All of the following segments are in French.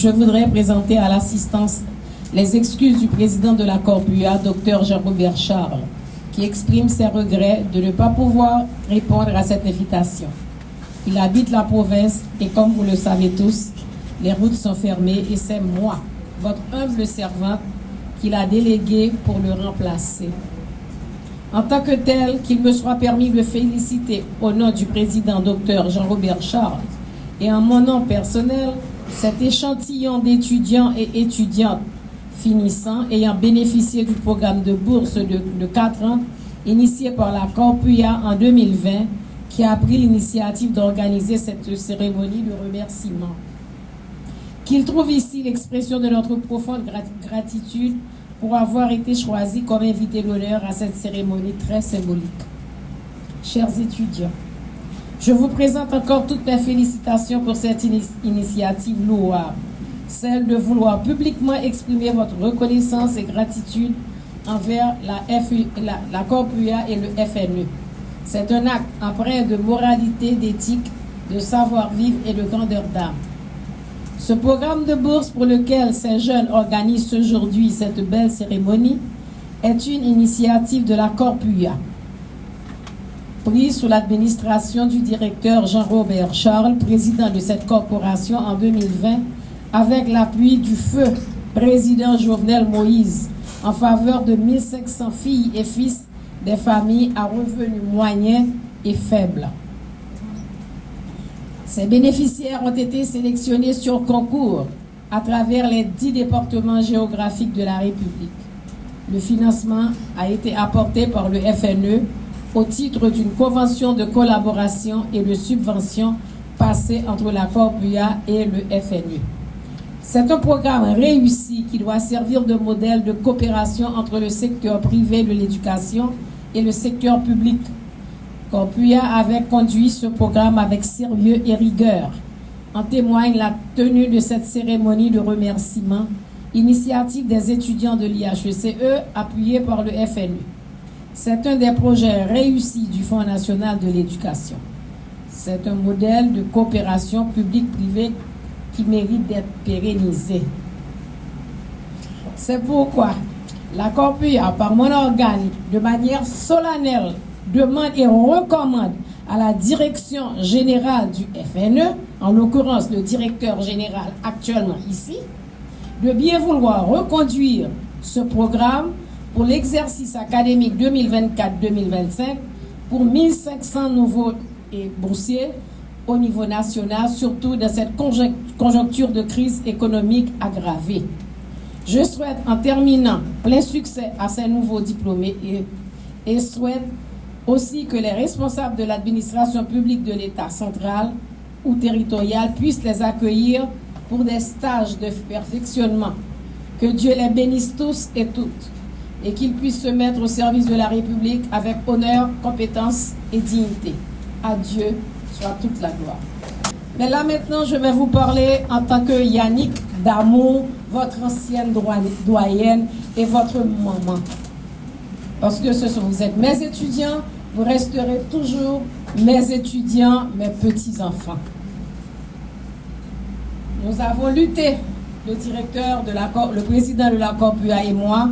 je voudrais présenter à l'assistance les excuses du président de la Corpua, Dr Jean-Robert Charles, qui exprime ses regrets de ne pas pouvoir répondre à cette invitation. Il habite la province et comme vous le savez tous, les routes sont fermées et c'est moi, votre humble servante, qu'il a délégué pour le remplacer. En tant que tel, qu'il me soit permis de féliciter au nom du président Dr Jean-Robert Charles et en mon nom personnel, cet échantillon d'étudiants et étudiantes finissants ayant bénéficié du programme de bourse de 4 ans initié par la Corpua en 2020 qui a pris l'initiative d'organiser cette cérémonie de remerciement. Qu'il trouve ici l'expression de notre profonde gratitude pour avoir été choisi comme invité d'honneur à cette cérémonie très symbolique. Chers étudiants, je vous présente encore toutes mes félicitations pour cette initiative louable, celle de vouloir publiquement exprimer votre reconnaissance et gratitude envers la Corpua et le FNE. C'est un acte empreint de moralité, d'éthique, de savoir-vivre et de grandeur d'âme. Ce programme de bourse pour lequel ces jeunes organisent aujourd'hui cette belle cérémonie est une initiative de la Corpua, prise sous l'administration du directeur Jean-Robert Charles, président de cette corporation en 2020, avec l'appui du feu président Jovenel Moïse, en faveur de 1500 filles et fils des familles à revenus moyens et faibles. Ces bénéficiaires ont été sélectionnés sur concours à travers les 10 départements géographiques de la République. Le financement a été apporté par le FNE au titre d'une convention de collaboration et de subvention passée entre la Corpua et le FNE. C'est un programme réussi qui doit servir de modèle de coopération entre le secteur privé de l'éducation et le secteur public. Corpua avait conduit ce programme avec sérieux et rigueur. En témoigne la tenue de cette cérémonie de remerciement, initiative des étudiants de l'IHECE appuyée par le FNE. C'est un des projets réussis du Fonds national de l'éducation. C'est un modèle de coopération publique-privée qui mérite d'être pérennisé. C'est pourquoi la Corpua, par mon organe, de manière solennelle, demande et recommande à la direction générale du FNE, en l'occurrence le directeur général actuellement ici, de bien vouloir reconduire ce programme pour l'exercice académique 2024-2025 pour 1500 nouveaux boursiers au niveau national, surtout dans cette conjoncture de crise économique aggravée. Je souhaite, en terminant, plein succès à ces nouveaux diplômés et souhaite aussi que les responsables de l'administration publique de l'État central ou territorial puissent les accueillir pour des stages de perfectionnement. Que Dieu les bénisse tous et toutes et qu'ils puissent se mettre au service de la République avec honneur, compétence et dignité. À Dieu soit toute la gloire. Mais là maintenant, je vais vous parler en tant que Yannick Damour, votre ancienne doyenne et votre maman. Parce que vous êtes mes étudiants, vous resterez toujours mes étudiants, mes petits-enfants. Nous avons lutté, le directeur le président de la Corpua et moi,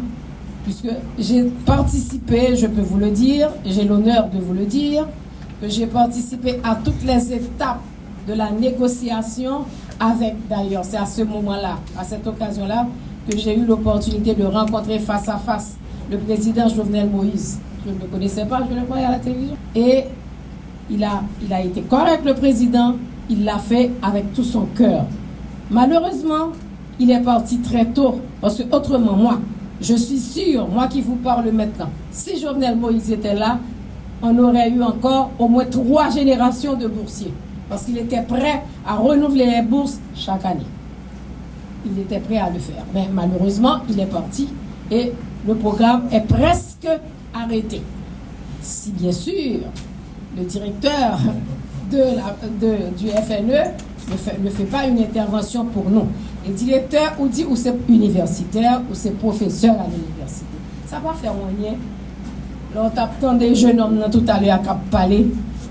puisque j'ai participé, je peux vous le dire, j'ai l'honneur de vous le dire, que j'ai participé à toutes les étapes de la négociation avec, d'ailleurs, c'est à ce moment-là, à cette occasion-là, que j'ai eu l'opportunité de rencontrer face à face le président Jovenel Moïse. Je ne le connaissais pas, je le voyais à la télévision. Et il a été correct, le président, il l'a fait avec tout son cœur. Malheureusement, il est parti très tôt, parce que autrement, moi, je suis sûr, moi qui vous parle maintenant, si Jovenel Moïse était là, on aurait eu encore au moins 3 générations de boursiers, parce qu'il était prêt à renouveler les bourses chaque année. Il était prêt à le faire. Mais malheureusement, il est parti et le programme est presque arrêté. Si bien sûr, le directeur du FNE ne fait pas une intervention pour nous. Le directeur ou dit ou c'est universitaire ou c'est professeur à l'université. Ça va faire rien. Là, on t'attend des jeunes hommes tout à l'heure qui ont parlé,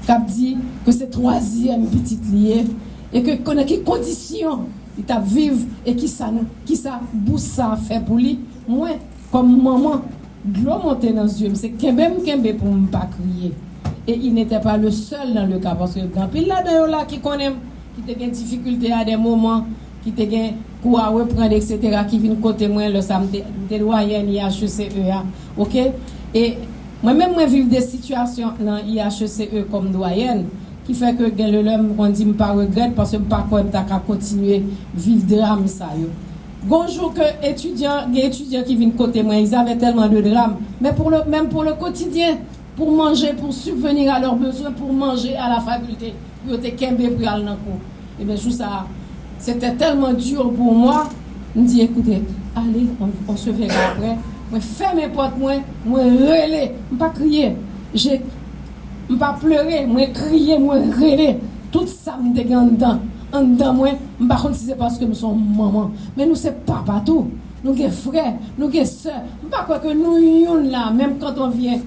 qui ont dit que c'est 3e petite liée et que qu'on a des conditions il t'a vivre et qui ça bousse ça fait pour lui. Moi, comme maman, de l'eau monter dans les yeux, c'est kembe pour ne pas crier. Et il n'était pas le seul dans le cas, parce que quand il là là qui connaît, qui a des difficultés à des moments, qui a des coups à reprendre, etc., qui viennent côté moi, le samedi, des doyens, IHCE, ok? Et moi-même, je vis des situations dans IHCE comme doyenne, qui fait que le l'homme, on dit, je ne pas regrette, parce que je ne pas continuer à vivre drame ça. Bonjour que les étudiants qui viennent côté moi, ils avaient tellement de drames, mais même pour le quotidien, pour manger, pour subvenir à leurs besoins, pour manger à la faculté, pour être kembe pour aller dans le cours. Et bien, ça, c'était tellement dur pour moi. Je me dis, écoutez, allez, on se verra après. Moi, fais mes potes, moi relais, je ne pas crier, je ne pas pleurer, moi crier, moi relais. Tout ça me dégaine en dedans, moi, je ne sais pas si c'est parce que nous sommes maman, mais nous, c'est papa tout. Nous sommes frères, nous sommes soeurs. Je ne sais pas que nous sommes là, même quand on vient,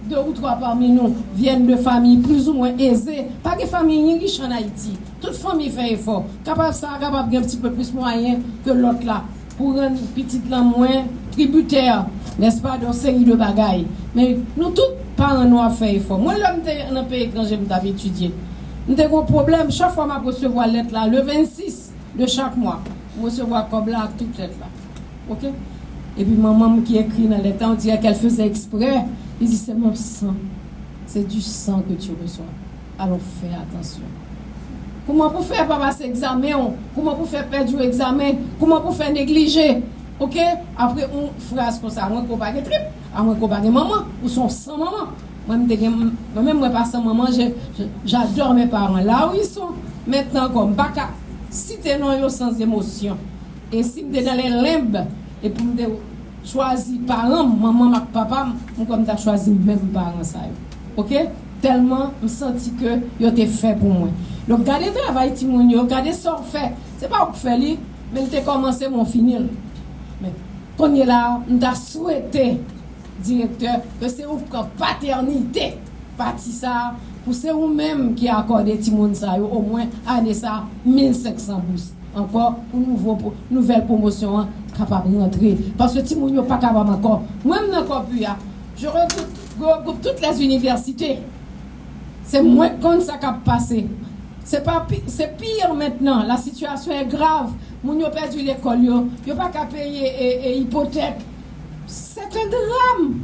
deux ou trois parmi nous viennent de familles plus ou moins aisées. Pas de famille riche en Haïti. Toute famille fait effort. Capable un petit peu plus moyen que l'autre là. Pour rendre petite là moins tributaire, n'est-ce pas, dans une série de bagailles. Mais nous tous, parents, nous avons fait effort. Moi, là, dans un pays étranger, je étudié. Nous avons un problème. Chaque fois que je recevoir lettre là, le 26 de chaque mois, je recevoir comme là, toute lettre là. Ok? Et puis maman qui écrit dans les temps, on dirait qu'elle faisait exprès. Il dit, c'est mon sang. C'est du sang que tu reçois. Alors fais attention. Comment pour faire pas passer examen? Comment pour faire perdre l'examen? Comment pour faire négliger? Ok? Après, on phrase comme ça. À moins qu'on pas de trip, à moins qu'on pas de maman, ou son sans maman. Moi-même, moi, pas sans maman, j'adore mes parents. Là où ils sont, maintenant, comme Baka, si tu es non sans émotion, et si tu es dans les limbes, et pour me choisir parents, maman, papa, comme tu as choisi même parents, ça. Ok? Tellement, je me sens que yo été fait pour moi. Donc, gardez le travail, Timounio, gardez ça fait. Ce n'est pas pour faire, mais tu as commencé mon finir. Mais, quand on est là, on a souhaité, directeur, que c'est une paternité, parti ça, pour c'est vous-même qui a accordé Timoun ça, au moins, année ça, 1500 bourses. Encore, une nouvelle promotion, capable de rentrer. Parce que Timoun n'est pas capable encore. Moi-même, encore plus, je regroupe toutes les universités. C'est moins comme ça qui a passé. C'est pire maintenant. La situation est grave. Moun yo perdu l'école, yo pas qu'à payer hypothèque. C'est un drame.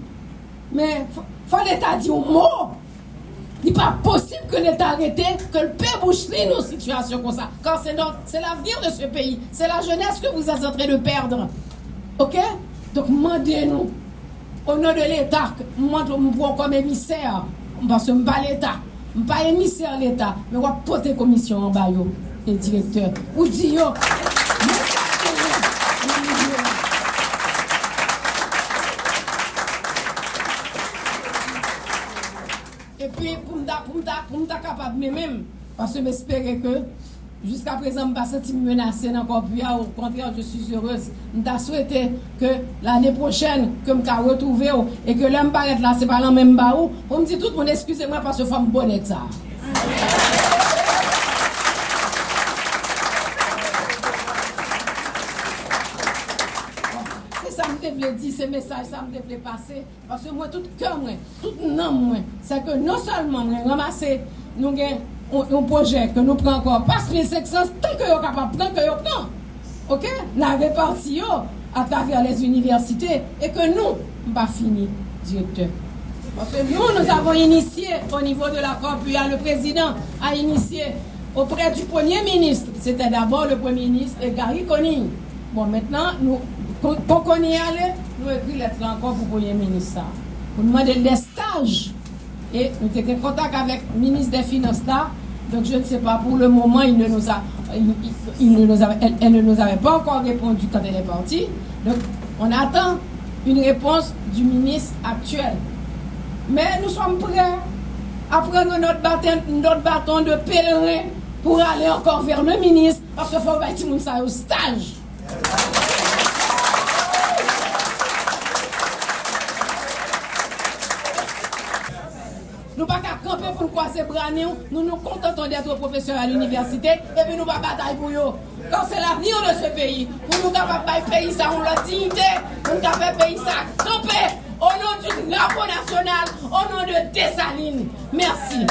Mais faut l'État dire un mot. Il n'est pas possible que l'État arrête, que le père bouche nos situations comme ça. Car c'est l'avenir de ce pays. C'est la jeunesse que vous êtes en train de perdre. Ok? Donc, demandez-nous, au nom de l'État, moi, je me vois comme émissaire. Parce que je ne suis pas l'État. Je ne suis pas émissaire de l'État. Mais je vais porter commission en bas, et directeur. Ou dit, et puis, pour me capable même, parce que j'espère que jusqu'à présent, je ne me pas senti menacé encore plus. Au contraire, je suis heureuse. Je souhaite que l'année prochaine, que je me retrouve et que l'homme paraît là, ce n'est pas le même baou. On me dit tout le monde, excusez-moi parce que je suis bonne avec ça. Ça me devait dire, ces messages, ça me devait passer. Parce que moi, tout cœur, tout nom, c'est que non seulement nous ramasser, nous avons un projet que nous prenons encore, parce que les 500, tant que nous sommes capables de prendre, que nous prenons. Ok? Nous avons réparti à travers les universités et que nous, nous pas fini, directeur. Parce que nous avons initié au niveau de la COPUA, le président a initié auprès du Premier ministre. C'était d'abord le Premier ministre Gary Conning. Bon, maintenant, quand on y allait, nous écrivons lettre encore pour le Premier ministre. Pour nous demander des stages. Et nous étions en contact avec le ministre des Finances là. Donc je ne sais pas, pour le moment, elle ne nous avait pas encore répondu quand elle est partie. Donc on attend une réponse du ministre actuel. Mais nous sommes prêts à prendre notre bâton de pèlerin pour aller encore vers le ministre parce qu'il faut bâtir ça au stage. Nous ne pouvons pas camper pour nous croiser bras, nous nous contentons d'être professeurs à l'université et puis nous pas bataille pour eux. Quand c'est l'avenir de ce pays, pour nous capables de pays ça, on la dignité, pour nous capables de pays ça, camper au nom du drapeau national, au nom de Dessalines. Merci.